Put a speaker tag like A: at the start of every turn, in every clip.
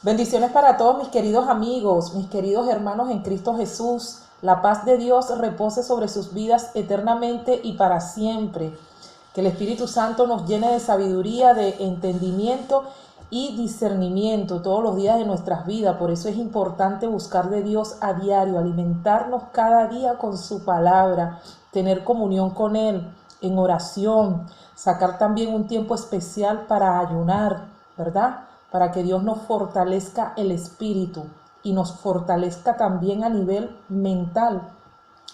A: Bendiciones para todos mis queridos amigos, mis queridos hermanos en Cristo Jesús. La paz de Dios repose sobre sus vidas eternamente y para siempre. Que el Espíritu Santo nos llene de sabiduría, de entendimiento y discernimiento todos los días de nuestras vidas. Por eso es importante buscar de Dios a diario, alimentarnos cada día con su palabra, tener comunión con Él en oración, sacar también un tiempo especial para ayunar, ¿verdad? Para que Dios nos fortalezca el espíritu y nos fortalezca también a nivel mental,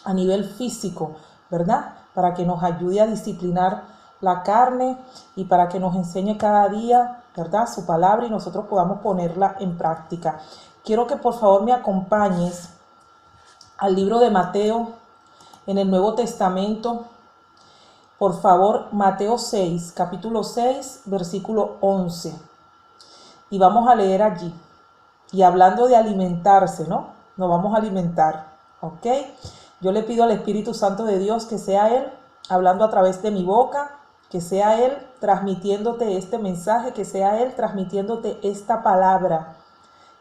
A: a nivel físico, ¿verdad? Para que nos ayude a disciplinar la carne y para que nos enseñe cada día, ¿verdad?, su palabra y nosotros podamos ponerla en práctica. Quiero que por favor me acompañes al libro de Mateo en el Nuevo Testamento. Por favor, Mateo 6, capítulo 6, versículo 11. Y vamos a leer allí. Y hablando de alimentarse, ¿no? Nos vamos a alimentar, ¿ok? Yo le pido al Espíritu Santo de Dios que sea Él hablando a través de mi boca, que sea Él transmitiéndote este mensaje, que sea Él transmitiéndote esta palabra,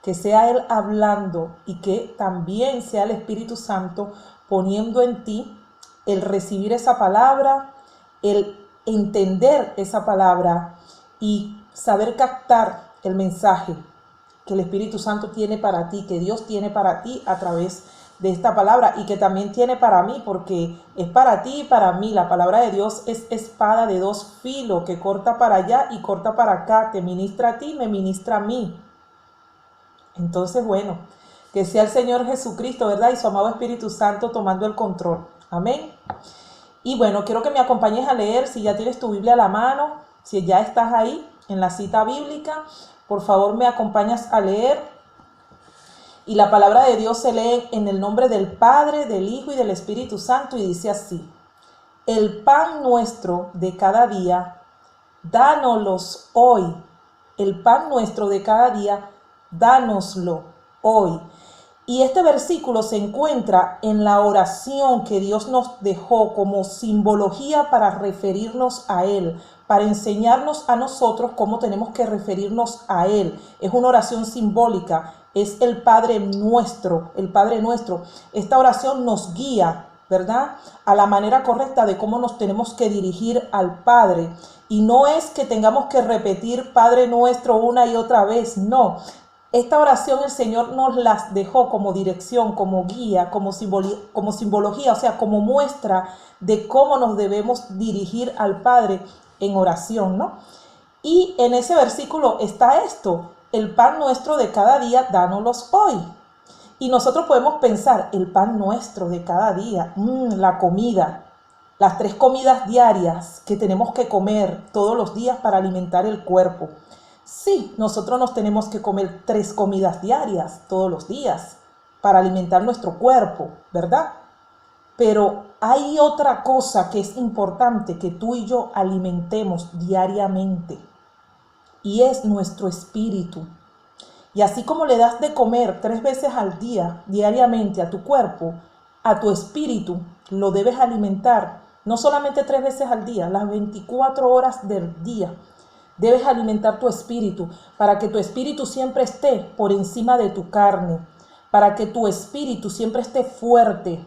A: que sea Él hablando y que también sea el Espíritu Santo poniendo en ti el recibir esa palabra, el entender esa palabra y saber captar el mensaje que el Espíritu Santo tiene para ti, que Dios tiene para ti a través de esta palabra y que también tiene para mí, porque es para ti y para mí. La palabra de Dios es espada de dos filos que corta para allá y corta para acá, te ministra a ti, me ministra a mí. Entonces, bueno, que sea el Señor Jesucristo, ¿verdad? Y su amado Espíritu Santo tomando el control. Amén. Y bueno, quiero que me acompañes a leer, si ya tienes tu Biblia a la mano, si ya estás ahí en la cita bíblica, por favor me acompañas a leer. Y la palabra de Dios se lee en el nombre del Padre, del Hijo y del Espíritu Santo y dice así: el pan nuestro de cada día, dánoslos hoy. El pan nuestro de cada día, dánoslo hoy. Y este versículo se encuentra en la oración que Dios nos dejó como simbología para referirnos a Él, para enseñarnos a nosotros cómo tenemos que referirnos a Él. Es una oración simbólica, es el Padre Nuestro, el Padre Nuestro. Esta oración nos guía, ¿verdad?, a la manera correcta de cómo nos tenemos que dirigir al Padre. Y no es que tengamos que repetir Padre Nuestro una y otra vez, no. Esta oración el Señor nos las dejó como dirección, como guía, como simbología, o sea, como muestra de cómo nos debemos dirigir al Padre en oración, ¿no? Y en ese versículo está esto: el pan nuestro de cada día, dánoslos hoy. Y nosotros podemos pensar, el pan nuestro de cada día, la comida, las 3 comidas diarias que tenemos que comer todos los días para alimentar el cuerpo. Sí, nosotros nos tenemos que comer 3 comidas diarias todos los días para alimentar nuestro cuerpo, ¿verdad? Pero hay otra cosa que es importante que tú y yo alimentemos diariamente y es nuestro espíritu. Y así como le das de comer 3 veces al día, diariamente a tu cuerpo, a tu espíritu lo debes alimentar, no solamente 3 veces al día, las 24 horas del día. Debes alimentar tu espíritu para que tu espíritu siempre esté por encima de tu carne, para que tu espíritu siempre esté fuerte,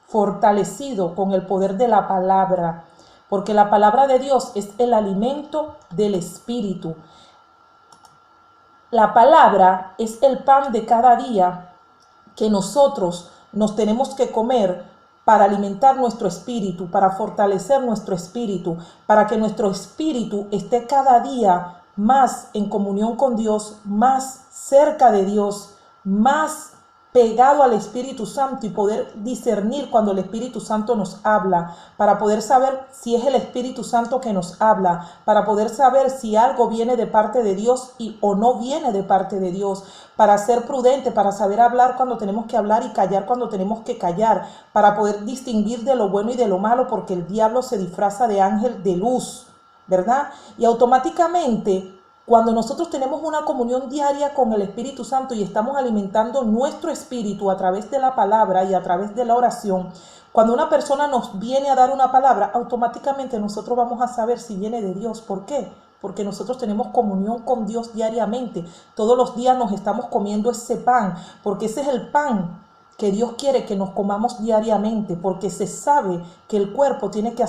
A: fortalecido con el poder de la palabra, porque la palabra de Dios es el alimento del espíritu. La palabra es el pan de cada día que nosotros nos tenemos que comer para alimentar nuestro espíritu, para fortalecer nuestro espíritu, para que nuestro espíritu esté cada día más en comunión con Dios, más cerca de Dios, más pegado al Espíritu Santo y poder discernir cuando el Espíritu Santo nos habla, para poder saber si es el Espíritu Santo que nos habla, para poder saber si algo viene de parte de Dios o no viene de parte de Dios, para ser prudente, para saber hablar cuando tenemos que hablar y callar cuando tenemos que callar, para poder distinguir de lo bueno y de lo malo, porque el diablo se disfraza de ángel de luz, ¿verdad? Y automáticamente, cuando nosotros tenemos una comunión diaria con el Espíritu Santo y estamos alimentando nuestro espíritu a través de la palabra y a través de la oración, cuando una persona nos viene a dar una palabra, automáticamente nosotros vamos a saber si viene de Dios. ¿Por qué? porque nosotros tenemos comunión con Dios diariamente. Todos los días nos estamos comiendo ese pan, porque ese es el pan que Dios quiere que nos comamos diariamente, porque se sabe que el cuerpo tiene que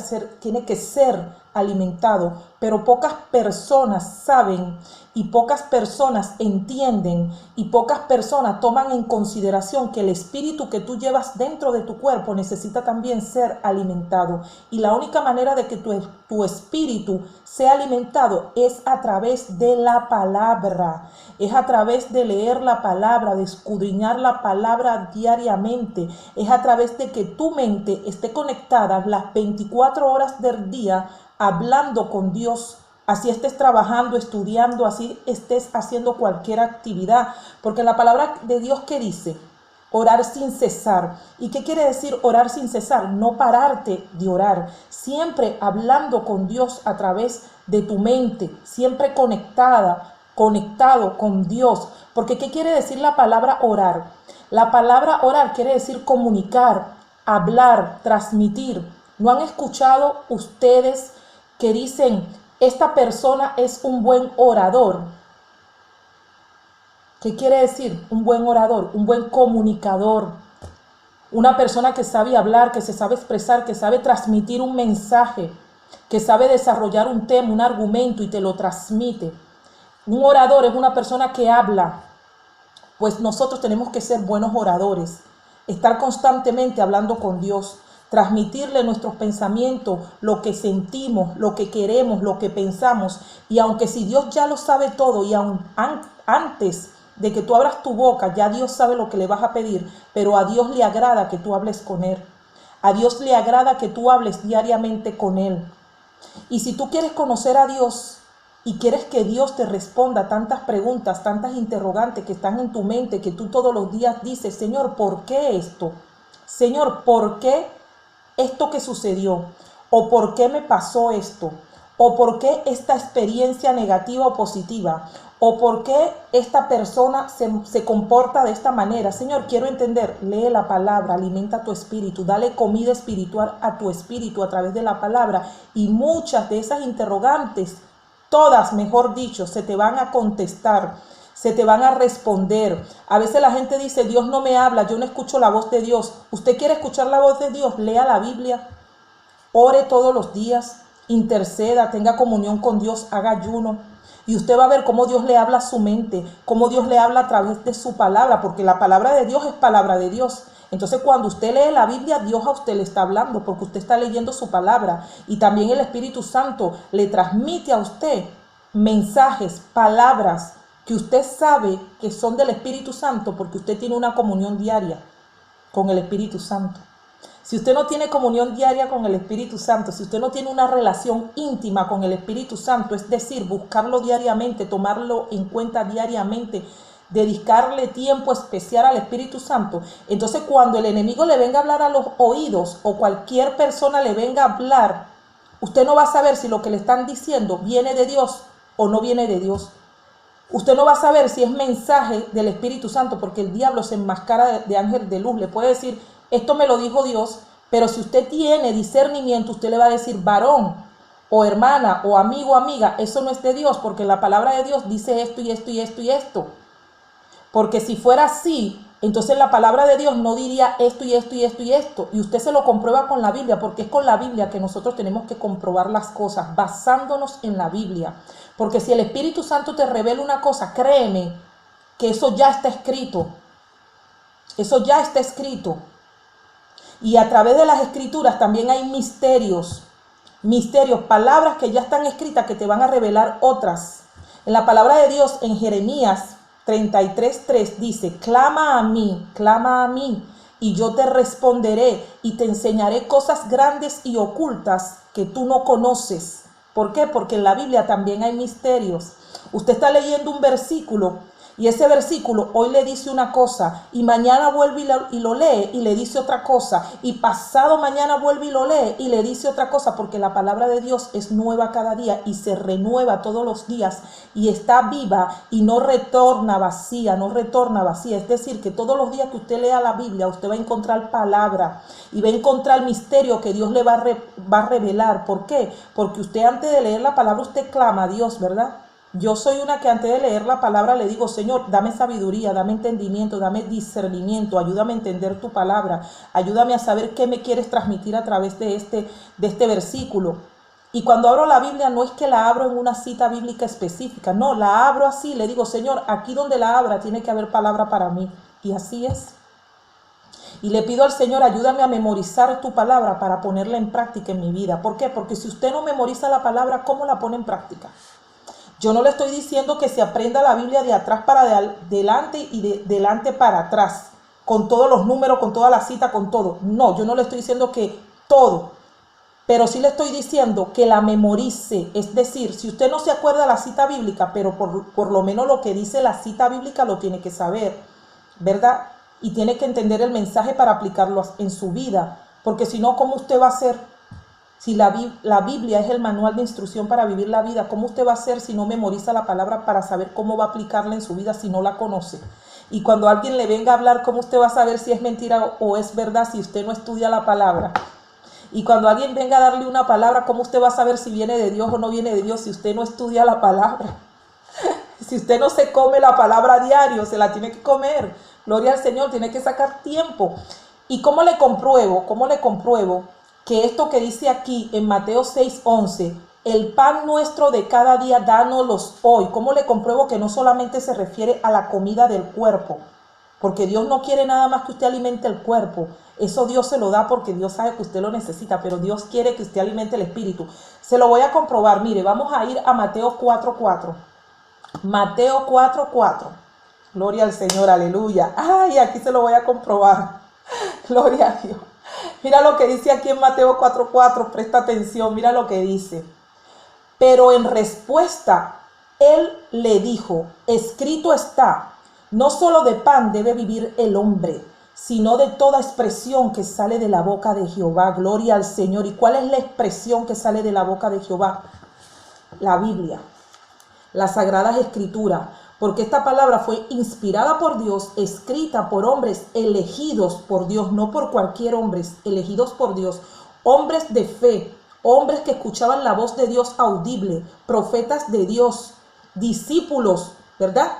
A: ser alimentado, pero pocas personas saben y pocas personas entienden y pocas personas toman en consideración que el espíritu que tú llevas dentro de tu cuerpo necesita también ser alimentado, y la única manera de que tu espíritu sea alimentado es a través de la palabra, es a través de leer la palabra, de escudriñar la palabra diariamente, es a través de que tu mente esté conectada las 24 horas del día hablando con Dios. Así estés trabajando, estudiando, así estés haciendo cualquier actividad, porque la palabra de Dios, ¿qué dice? Orar sin cesar. ¿Y qué quiere decir orar sin cesar? No pararte de orar, siempre hablando con Dios a través de tu mente, siempre conectado con Dios. Porque ¿qué quiere decir la palabra orar? La palabra orar quiere decir comunicar, hablar, transmitir. ¿No han escuchado ustedes que dicen: esta persona es un buen orador? ¿Qué quiere decir un buen orador? Un buen comunicador. Una persona que sabe hablar, que se sabe expresar, que sabe transmitir un mensaje, que sabe desarrollar un tema, un argumento y te lo transmite. Un orador es una persona que habla. Pues nosotros tenemos que ser buenos oradores, estar constantemente hablando con Dios, transmitirle nuestros pensamientos, lo que sentimos, lo que queremos, lo que pensamos. Y aunque si Dios ya lo sabe todo, y aun antes de que tú abras tu boca, ya Dios sabe lo que le vas a pedir, pero a Dios le agrada que tú hables con Él. A Dios le agrada que tú hables diariamente con Él. Y si tú quieres conocer a Dios y quieres que Dios te responda tantas preguntas, tantas interrogantes que están en tu mente, que tú todos los días dices: Señor, ¿por qué esto? Señor, ¿por qué esto que sucedió? ¿O por qué me pasó esto? ¿O por qué esta experiencia negativa o positiva? ¿O por qué esta persona se comporta de esta manera? Señor, quiero entender. Lee la palabra, alimenta tu espíritu, dale comida espiritual a tu espíritu a través de la palabra, y muchas de esas interrogantes, todas, mejor dicho, se te van a contestar, se te van a responder. A veces la gente dice: Dios no me habla, yo no escucho la voz de Dios. ¿Usted quiere escuchar la voz de Dios? Lea la Biblia, ore todos los días, interceda, tenga comunión con Dios, haga ayuno. Y usted va a ver cómo Dios le habla a su mente, cómo Dios le habla a través de su palabra, porque la palabra de Dios es palabra de Dios. Entonces, cuando usted lee la Biblia, Dios a usted le está hablando, porque usted está leyendo su palabra. Y también el Espíritu Santo le transmite a usted mensajes, palabras que usted sabe que son del Espíritu Santo, porque usted tiene una comunión diaria con el Espíritu Santo. Si usted no tiene comunión diaria con el Espíritu Santo, si usted no tiene una relación íntima con el Espíritu Santo, es decir, buscarlo diariamente, tomarlo en cuenta diariamente, dedicarle tiempo especial al Espíritu Santo, entonces cuando el enemigo le venga a hablar a los oídos, o cualquier persona le venga a hablar, usted no va a saber si lo que le están diciendo viene de Dios o no viene de Dios. Usted no va a saber si es mensaje del Espíritu Santo, porque el diablo se enmascara de ángel de luz. Le puede decir: esto me lo dijo Dios, pero si usted tiene discernimiento, usted le va a decir: varón o hermana o amigo o amiga, eso no es de Dios, porque la palabra de Dios dice esto y esto y esto y esto. Porque si fuera así, entonces la palabra de Dios no diría esto y esto y esto y esto. Y usted se lo comprueba con la Biblia, porque es con la Biblia que nosotros tenemos que comprobar las cosas, basándonos en la Biblia. Porque si el Espíritu Santo te revela una cosa, créeme que eso ya está escrito. Eso ya está escrito. Y a través de las escrituras también hay misterios, palabras que ya están escritas que te van a revelar otras. En la palabra de Dios, en Jeremías 33:3 dice: clama a mí, y yo te responderé y te enseñaré cosas grandes y ocultas que tú no conoces. ¿Por qué? Porque en la Biblia también hay misterios. Usted está leyendo un versículo Y ese versículo hoy le dice una cosa y mañana vuelve y lo lee y le dice otra cosa. Y pasado mañana vuelve y lo lee y le dice otra cosa, porque la palabra de Dios es nueva cada día y se renueva todos los días y está viva y no retorna vacía, no retorna vacía. Es decir, que todos los días que usted lea la Biblia, usted va a encontrar palabra y va a encontrar misterio que Dios le va a revelar. ¿Por qué? Porque usted antes de leer la palabra, usted clama a Dios, ¿verdad? Yo soy una que antes de leer la palabra le digo, Señor, dame sabiduría, dame entendimiento, dame discernimiento, ayúdame a entender tu palabra, ayúdame a saber qué me quieres transmitir a través de este versículo. Y cuando abro la Biblia no es que la abro en una cita bíblica específica, no, la abro así, le digo, Señor, aquí donde la abra tiene que haber palabra para mí. Y así es. Y le pido al Señor, ayúdame a memorizar tu palabra para ponerla en práctica en mi vida. ¿Por qué? Porque si usted no memoriza la palabra, ¿cómo la pone en práctica? Yo no le estoy diciendo que se aprenda la Biblia de atrás para adelante y de delante para atrás, con todos los números, con toda la cita, con todo. No, yo no le estoy diciendo que todo, pero sí le estoy diciendo que la memorice. Es decir, si usted no se acuerda de la cita bíblica, pero por lo menos lo que dice la cita bíblica lo tiene que saber, ¿verdad? Y tiene que entender el mensaje para aplicarlo en su vida, porque si no, ¿cómo usted va a hacer? Si la Biblia es el manual de instrucción para vivir la vida, ¿cómo usted va a hacer si no memoriza la palabra para saber cómo va a aplicarla en su vida si no la conoce? Y cuando alguien le venga a hablar, ¿cómo usted va a saber si es mentira o es verdad si usted no estudia la palabra? Y cuando alguien venga a darle una palabra, ¿cómo usted va a saber si viene de Dios o no viene de Dios si usted no estudia la palabra? Si usted no se come la palabra a diario, se la tiene que comer. Gloria al Señor, tiene que sacar tiempo. ¿Y cómo le compruebo? ¿Cómo le compruebo que esto que dice aquí en Mateo 6:11, el pan nuestro de cada día, dánoslos hoy? ¿Cómo le compruebo que no solamente se refiere a la comida del cuerpo? Porque Dios no quiere nada más que usted alimente el cuerpo. Eso Dios se lo da porque Dios sabe que usted lo necesita, pero Dios quiere que usted alimente el espíritu. Se lo voy a comprobar. Mire, vamos a ir a Mateo 4:4. Mateo 4:4. Gloria al Señor, aleluya. Ay, aquí se lo voy a comprobar. Gloria a Dios. Mira lo que dice aquí en Mateo 4:4, presta atención, mira lo que dice. Pero en respuesta, él le dijo, escrito está, no solo de pan debe vivir el hombre, sino de toda expresión que sale de la boca de Jehová. Gloria al Señor. ¿Y cuál es la expresión que sale de la boca de Jehová? La Biblia, las Sagradas Escrituras. Porque esta palabra fue inspirada por Dios, escrita por hombres elegidos por Dios, no por cualquier hombre, elegidos por Dios, hombres de fe, hombres que escuchaban la voz de Dios audible, profetas de Dios, discípulos, ¿verdad?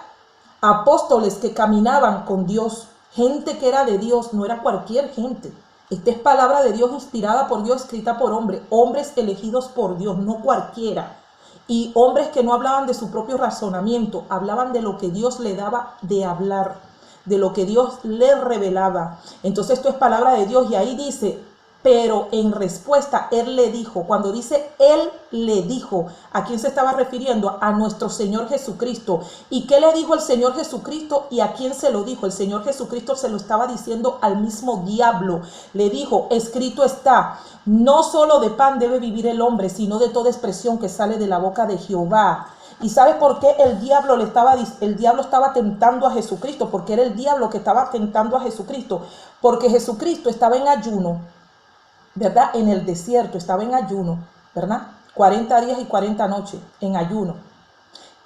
A: Apóstoles que caminaban con Dios, gente que era de Dios, no era cualquier gente. Esta es palabra de Dios inspirada por Dios, escrita por hombres elegidos por Dios, no cualquiera. Y hombres que no hablaban de su propio razonamiento, hablaban de lo que Dios le daba de hablar, de lo que Dios le revelaba. Entonces esto es palabra de Dios y ahí dice, pero en respuesta él le dijo. Cuando dice él le dijo, ¿a quién se estaba refiriendo? A nuestro Señor Jesucristo. ¿Y qué le dijo el Señor Jesucristo y a quién se lo dijo? El Señor Jesucristo se lo estaba diciendo al mismo diablo. Le dijo, escrito está, no solo de pan debe vivir el hombre, sino de toda expresión que sale de la boca de Jehová. ¿Y sabe por qué el diablo estaba tentando a Jesucristo? Porque era el diablo que estaba tentando a Jesucristo. Porque Jesucristo estaba en ayuno, ¿verdad? En el desierto, estaba en ayuno, ¿verdad? 40 días y 40 noches en ayuno.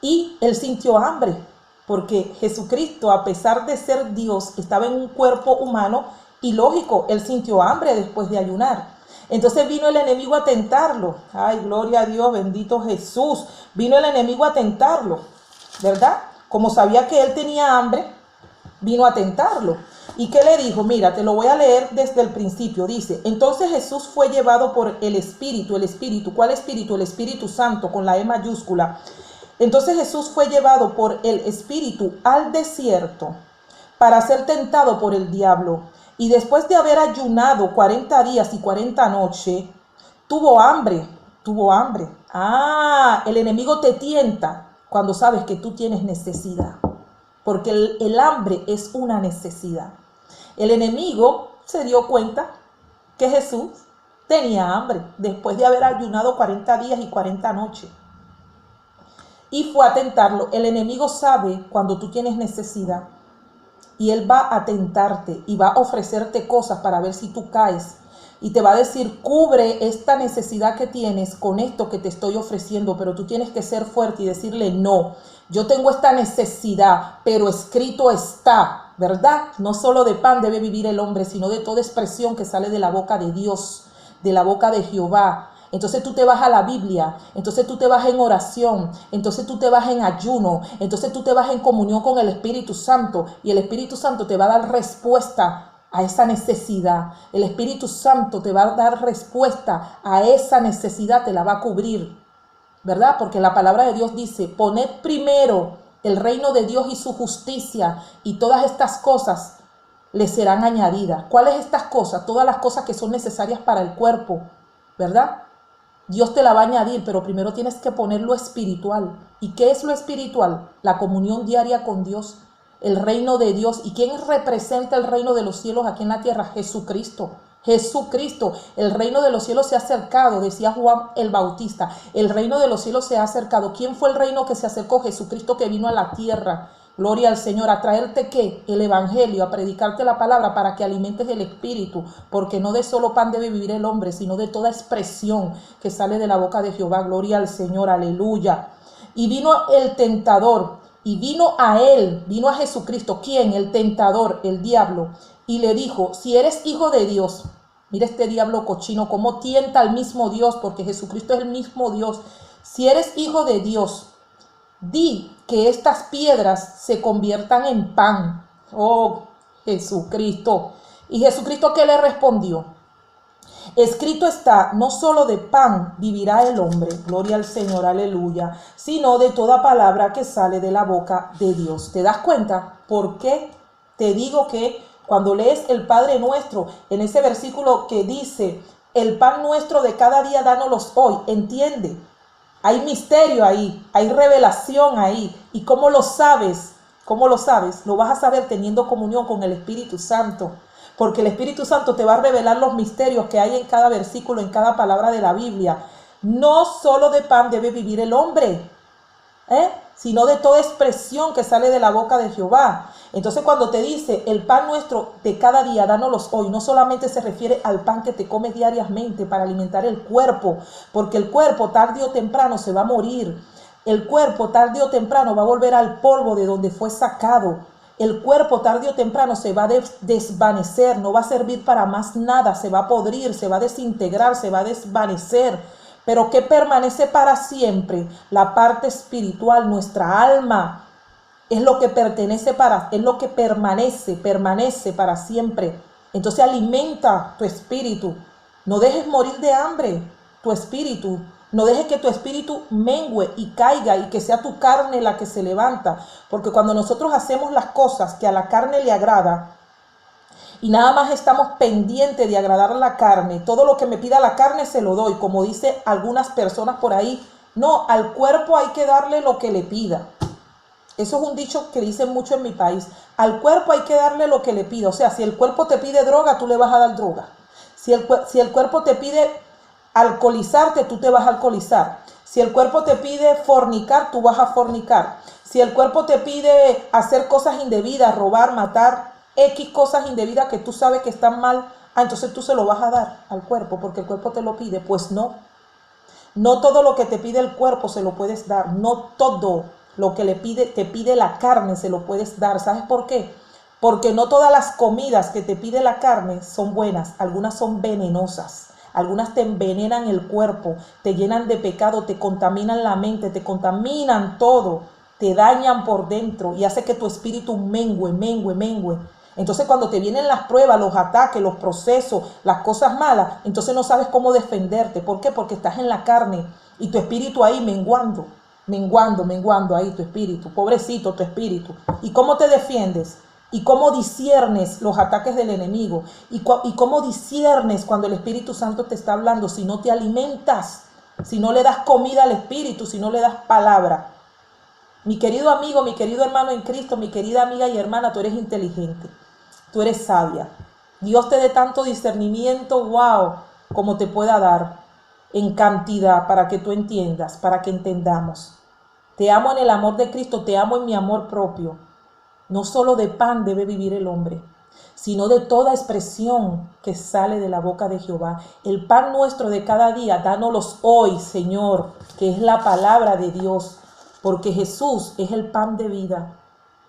A: Y él sintió hambre, porque Jesucristo, a pesar de ser Dios, estaba en un cuerpo humano y lógico, él sintió hambre después de ayunar. Entonces vino el enemigo a tentarlo. Ay, gloria a Dios, bendito Jesús. Vino el enemigo a tentarlo, ¿verdad? Como sabía que él tenía hambre, vino a tentarlo. ¿Y qué le dijo? Mira, te lo voy a leer desde el principio. Dice, entonces Jesús fue llevado por el Espíritu. ¿El Espíritu? ¿Cuál Espíritu? El Espíritu Santo, con la E mayúscula. Entonces Jesús fue llevado por el Espíritu al desierto para ser tentado por el diablo. Y después de haber ayunado 40 días y 40 noches, tuvo hambre. Ah, el enemigo te tienta cuando sabes que tú tienes necesidad. Porque el hambre es una necesidad. El enemigo se dio cuenta que Jesús tenía hambre después de haber ayunado 40 días y 40 noches. y fue a tentarlo. El enemigo sabe cuando tú tienes necesidad y él va a tentarte y va a ofrecerte cosas para ver si tú caes. Y te va a decir, cubre esta necesidad que tienes con esto que te estoy ofreciendo, pero tú tienes que ser fuerte y decirle, no, yo tengo esta necesidad, pero escrito está, ¿verdad? No solo de pan debe vivir el hombre, sino de toda expresión que sale de la boca de Dios, de la boca de Jehová. Entonces tú te vas a la Biblia, entonces tú te vas en oración, entonces tú te vas en ayuno, entonces tú te vas en comunión con el Espíritu Santo y el Espíritu Santo te va a dar respuesta a esa necesidad. El Espíritu Santo te va a dar respuesta a esa necesidad, te la va a cubrir, ¿verdad? Porque la palabra de Dios dice, poned primero el reino de Dios y su justicia y todas estas cosas les serán añadidas. ¿Cuáles estas cosas? Todas las cosas que son necesarias para el cuerpo, ¿verdad? Dios te la va a añadir, pero primero tienes que poner lo espiritual. ¿Y qué es lo espiritual? La comunión diaria con Dios, el reino de Dios. ¿Y quién representa el reino de los cielos aquí en la tierra? Jesucristo. Jesucristo, el reino de los cielos se ha acercado, decía Juan el Bautista, el reino de los cielos se ha acercado. ¿Quién fue el reino que se acercó? Jesucristo, que vino a la tierra. Gloria al Señor, a traerte ¿qué? El evangelio, a predicarte la palabra para que alimentes el espíritu, porque no de solo pan debe vivir el hombre, sino de toda expresión que sale de la boca de Jehová. Gloria al Señor, aleluya. Y vino el tentador, y vino a él, vino a Jesucristo. ¿Quién? El tentador, el diablo. Y le dijo, si eres hijo de Dios, mira este diablo cochino, cómo tienta al mismo Dios, porque Jesucristo es el mismo Dios. Si eres hijo de Dios, di que estas piedras se conviertan en pan. Oh, Jesucristo. ¿Y Jesucristo qué le respondió? Escrito está, no solo de pan vivirá el hombre, gloria al Señor, aleluya, sino de toda palabra que sale de la boca de Dios. ¿Te das cuenta por qué te digo que cuando lees el Padre Nuestro, en ese versículo que dice, el pan nuestro de cada día dánoslos hoy, entiende? Hay misterio ahí, hay revelación ahí. ¿Y cómo lo sabes? ¿Cómo lo sabes? Lo vas a saber teniendo comunión con el Espíritu Santo. Porque el Espíritu Santo te va a revelar los misterios que hay en cada versículo, en cada palabra de la Biblia. No solo de pan debe vivir el hombre, sino de toda expresión que sale de la boca de Jehová. Entonces cuando te dice el pan nuestro de cada día, dánoslos hoy, no solamente se refiere al pan que te comes diariamente para alimentar el cuerpo, porque el cuerpo tarde o temprano se va a morir. El cuerpo tarde o temprano va a volver al polvo de donde fue sacado. El cuerpo tarde o temprano se va a desvanecer, no va a servir para más nada, se va a podrir, se va a desintegrar, se va a desvanecer. Pero ¿qué permanece para siempre? La parte espiritual, nuestra alma, es lo que permanece para siempre. Entonces alimenta tu espíritu. No dejes morir de hambre tu espíritu. No dejes que tu espíritu mengue y caiga y que sea tu carne la que se levanta. Porque cuando nosotros hacemos las cosas que a la carne le agrada y nada más estamos pendientes de agradar a la carne, todo lo que me pida la carne se lo doy. Como dice algunas personas por ahí, no, al cuerpo hay que darle lo que le pida. Eso es un dicho que dicen mucho en mi país. Al cuerpo hay que darle lo que le pida. O sea, si el cuerpo te pide droga, tú le vas a dar droga. Si el cuerpo te pide alcoholizarte, tú te vas a alcoholizar. Si el cuerpo te pide fornicar, tú vas a fornicar. Si el cuerpo te pide hacer cosas indebidas, robar, matar, X cosas indebidas que tú sabes que están mal, entonces tú se lo vas a dar al cuerpo porque el cuerpo te lo pide. Pues no. No todo lo que te pide el cuerpo se lo puedes dar. No todo lo que te pide la carne se lo puedes dar. ¿Sabes por qué? Porque no todas las comidas que te pide la carne son buenas. Algunas son venenosas. Algunas te envenenan el cuerpo, te llenan de pecado, te contaminan la mente, te contaminan todo, te dañan por dentro y hace que tu espíritu mengue. Entonces cuando te vienen las pruebas, los ataques, los procesos, las cosas malas, entonces no sabes cómo defenderte. ¿Por qué? Porque estás en la carne y tu espíritu ahí menguando ahí tu espíritu. Pobrecito tu espíritu. ¿Y cómo te defiendes? ¿Y cómo disciernes los ataques del enemigo? ¿Y cómo disciernes cuando el Espíritu Santo te está hablando? Si no te alimentas, si no le das comida al Espíritu, si no le das palabra. Mi querido amigo, mi querido hermano en Cristo, mi querida amiga y hermana, tú eres inteligente, tú eres sabia. Dios te dé tanto discernimiento, wow, como te pueda dar en cantidad para que tú entiendas, para que entendamos. Te amo en el amor de Cristo, te amo en mi amor propio. No solo de pan debe vivir el hombre, sino de toda expresión que sale de la boca de Jehová. El pan nuestro de cada día, dánoslos hoy, Señor, que es la palabra de Dios, porque Jesús es el pan de vida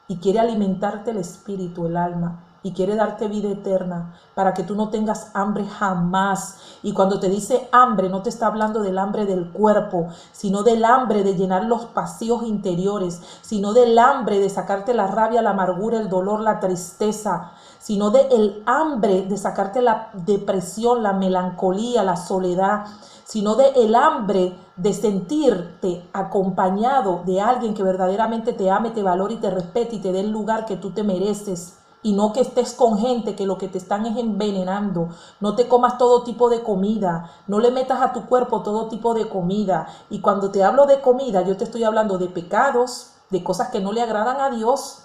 A: y quiere alimentarte el espíritu, el alma, y quiere darte vida eterna para que tú no tengas hambre jamás. Y cuando te dice hambre, no te está hablando del hambre del cuerpo, sino del hambre de llenar los vacíos interiores, sino del hambre de sacarte la rabia, la amargura, el dolor, la tristeza, sino del hambre de sacarte la depresión, la melancolía, la soledad, sino del hambre de sentirte acompañado de alguien que verdaderamente te ame, te valore y te respete y te dé el lugar que tú te mereces. Y no que estés con gente que lo que te están es envenenando. No te comas todo tipo de comida, no le metas a tu cuerpo todo tipo de comida. Y cuando te hablo de comida, yo te estoy hablando de pecados, de cosas que no le agradan a Dios,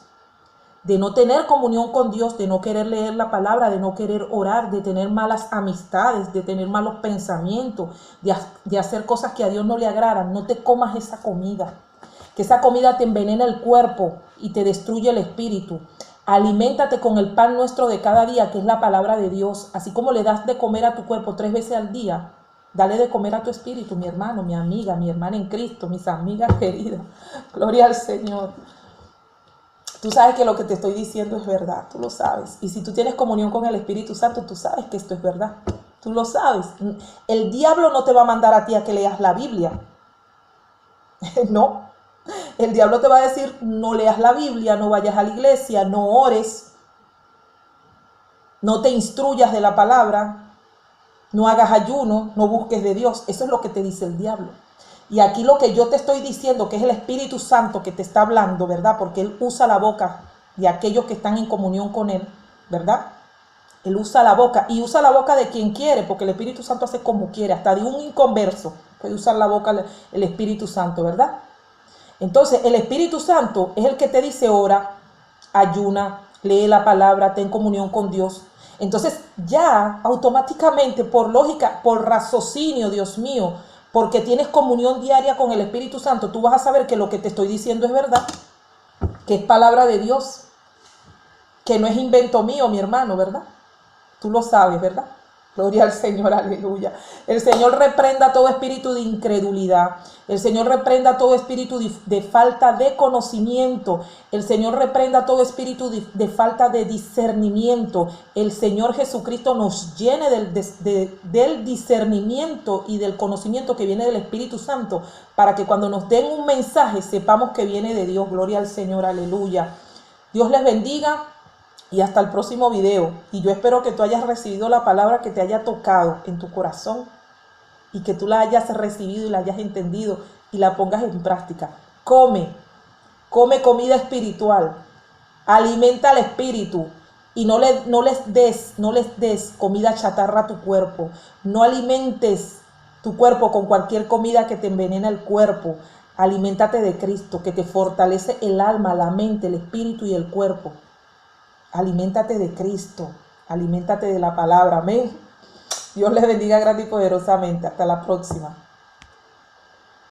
A: de no tener comunión con Dios, de no querer leer la palabra, de no querer orar, de tener malas amistades, de tener malos pensamientos, de hacer cosas que a Dios no le agradan. No te comas esa comida, que esa comida te envenena el cuerpo y te destruye el espíritu. Aliméntate con el pan nuestro de cada día, que es la palabra de Dios. Así como le das de comer a tu cuerpo 3 veces al día, dale de comer a tu espíritu, mi hermano, mi amiga, mi hermana en Cristo, mis amigas queridas. Gloria al Señor. Tú sabes que lo que te estoy diciendo es verdad, tú lo sabes. Y si tú tienes comunión con el Espíritu Santo, tú sabes que esto es verdad. Tú lo sabes. El diablo no te va a mandar a ti a que leas la Biblia. No. El diablo te va a decir, no leas la Biblia, no vayas a la iglesia, no ores, no te instruyas de la palabra, no hagas ayuno, no busques de Dios. Eso es lo que te dice el diablo. Y aquí lo que yo te estoy diciendo, que es el Espíritu Santo que te está hablando, ¿verdad? Porque Él usa la boca de aquellos que están en comunión con Él, ¿verdad? Él usa la boca y usa la boca de quien quiere, porque el Espíritu Santo hace como quiere, hasta de un inconverso puede usar la boca el Espíritu Santo, ¿verdad? Entonces, el Espíritu Santo es el que te dice ora, ayuna, lee la palabra, ten comunión con Dios. Entonces, ya automáticamente, por lógica, por raciocinio, Dios mío, porque tienes comunión diaria con el Espíritu Santo, tú vas a saber que lo que te estoy diciendo es verdad, que es palabra de Dios, que no es invento mío, mi hermano, ¿verdad? Tú lo sabes, ¿verdad? Gloria al Señor, aleluya. El Señor reprenda todo espíritu de incredulidad. El Señor reprenda todo espíritu de falta de conocimiento. El Señor reprenda todo espíritu de falta de discernimiento. El Señor Jesucristo nos llene del discernimiento y del conocimiento que viene del Espíritu Santo, para que cuando nos den un mensaje sepamos que viene de Dios. Gloria al Señor, aleluya. Dios les bendiga. Y hasta el próximo video. Y yo espero que tú hayas recibido la palabra, que te haya tocado en tu corazón y que tú la hayas recibido y la hayas entendido y la pongas en práctica. Come comida espiritual. Alimenta al espíritu y no les des comida chatarra a tu cuerpo. No alimentes tu cuerpo con cualquier comida que te envenena el cuerpo. Aliméntate de Cristo, que te fortalece el alma, la mente, el espíritu y el cuerpo. Aliméntate de Cristo, aliméntate de la palabra, amén. Dios les bendiga grande y poderosamente. Hasta la próxima.